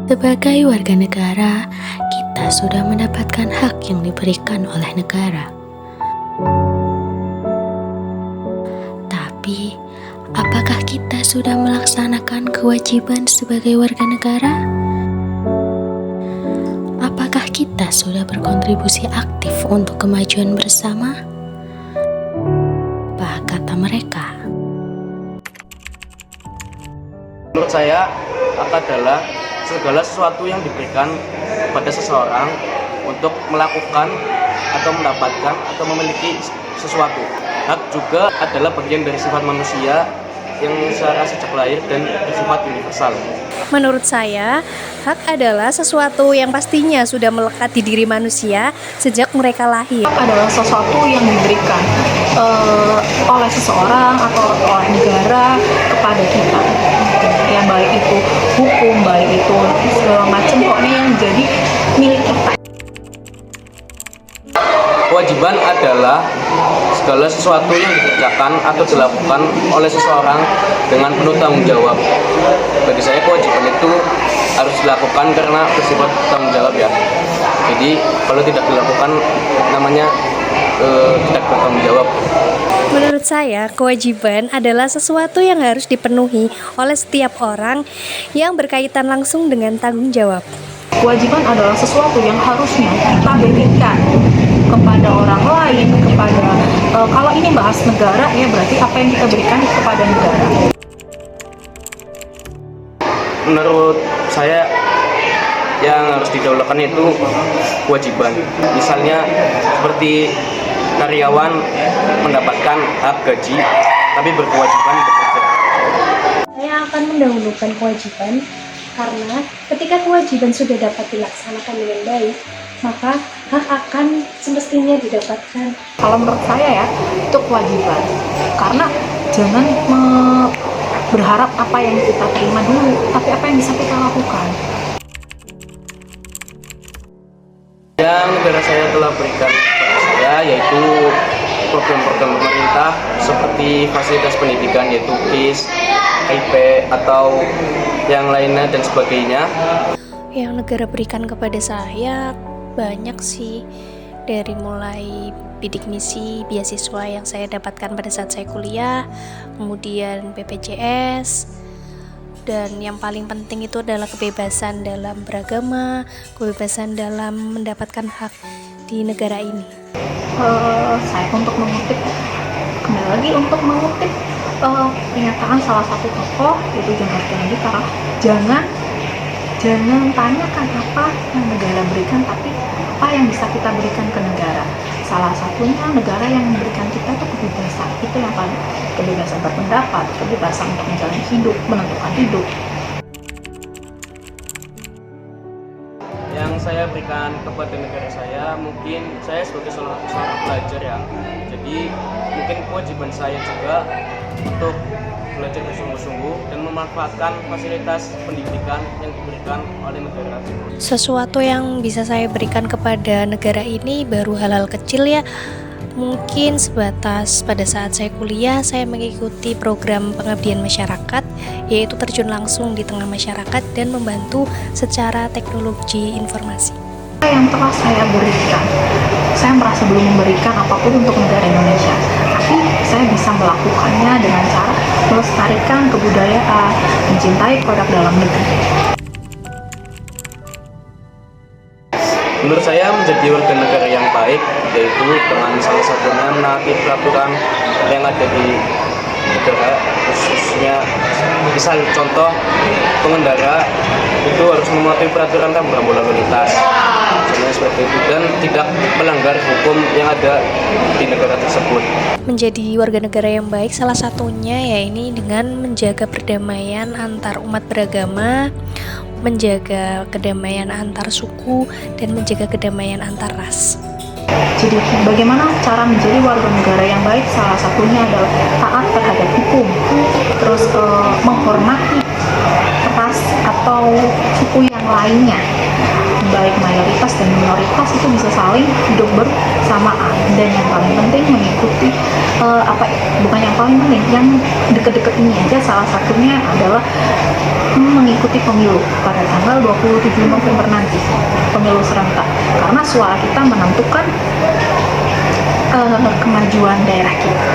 Sebagai warga negara, kita sudah mendapatkan hak yang diberikan oleh negara. Tapi, apakah kita sudah melaksanakan kewajiban sebagai warga negara? Apakah kita sudah berkontribusi aktif untuk kemajuan bersama? Apa kata mereka? Menurut saya, hak adalah segala sesuatu yang diberikan kepada seseorang untuk melakukan atau mendapatkan atau memiliki sesuatu. Hak juga adalah bagian dari sifat manusia yang secara sejak lahir dan bersifat universal. Menurut saya, hak adalah sesuatu yang pastinya sudah melekat di diri manusia sejak mereka lahir. Hak adalah sesuatu yang diberikan oleh seseorang atau oleh negara kepada kita. Ya, baik itu hukum, baik itu segala macam, pokoknya yang menjadi milik kita. Kewajiban adalah segala sesuatu yang dikerjakan atau dilakukan oleh seseorang dengan penuh tanggung jawab. Bagi saya kewajiban itu harus dilakukan karena bersifat tanggung jawab ya. Jadi kalau tidak dilakukan namanya tidak bertanggung jawab. Menurut saya, kewajiban adalah sesuatu yang harus dipenuhi oleh setiap orang yang berkaitan langsung dengan tanggung jawab. Kewajiban adalah sesuatu yang harusnya kita berikan kepada orang lain, kepada kalau ini bahas negara ya, berarti apa yang kita berikan kepada negara. Menurut saya yang harus didahulukan itu kewajiban. Misalnya seperti karyawan mendapatkan hak gaji tapi berkewajiban bekerja. Saya akan mendahulukan kewajiban karena ketika kewajiban sudah dapat dilaksanakan dengan baik, maka hak akan semestinya didapatkan. Kalau menurut saya ya, itu kewajiban. Karena jangan berharap apa yang kita terima dulu, tapi apa yang bisa kita lakukan. Yang negara saya telah berikan kepada saya yaitu program-program pemerintah seperti fasilitas pendidikan yaitu KIS, IP atau yang lainnya dan sebagainya. Yang negara berikan kepada saya banyak sih, dari mulai bidik misi, beasiswa yang saya dapatkan pada saat saya kuliah, kemudian BPJS, dan yang paling penting itu adalah kebebasan dalam beragama, kebebasan dalam mendapatkan hak di negara ini. Saya untuk mengutip pernyataan salah satu tokoh yaitu John F. Kennedy, karena jangan tanyakan apa yang negara berikan, tapi apa yang bisa kita berikan ke negara. Salah satunya negara yang memberikan kita itu kebebasan, itu yang paling, kebebasan berpendapat, kebebasan untuk menjalani hidup, menentukan hidup. Yang saya berikan kepada negara saya, mungkin saya sebagai seorang pelajar ya, jadi mungkin kewajiban saya juga untuk belajar bersungguh-sungguh dan memanfaatkan fasilitas pendidikan yang diberikan oleh negara. Sesuatu yang bisa saya berikan kepada negara ini baru hal-hal kecil ya. Mungkin sebatas pada saat saya kuliah, saya mengikuti program pengabdian masyarakat, yaitu terjun langsung di tengah masyarakat dan membantu secara teknologi informasi. Yang telah saya berikan, saya merasa belum memberikan apapun untuk negara Indonesia, tapi saya bisa melakukannya dengan cara melestarikan kebudayaan, mencintai produk dalam negeri. Menurut saya menjadi warga negara yang baik yaitu dengan salah satunya menaati peraturan yang ada di negara, khususnya misal contoh pengendara itu harus mematuhi peraturan rambu lalu lintas, misalnya seperti itu, dan tidak melanggar hukum yang ada di negara tersebut. Menjadi warga negara yang baik salah satunya ya ini dengan menjaga perdamaian antar umat beragama, menjaga kedamaian antar suku, dan menjaga kedamaian antar ras. Jadi bagaimana cara menjadi warga negara yang baik? Salah satunya adalah taat terhadap hukum, terus menghormati ras atau suku yang lainnya, baik mayoritas dan minoritas itu bisa saling hidup bersamaan. Dan yang paling penting mengikuti bukan yang paling penting, yang deket-deket ini aja, salah satunya adalah mengikuti pemilu pada tanggal 27 November nanti, pemilu serentak, karena suara kita menentukan kemajuan daerah kita.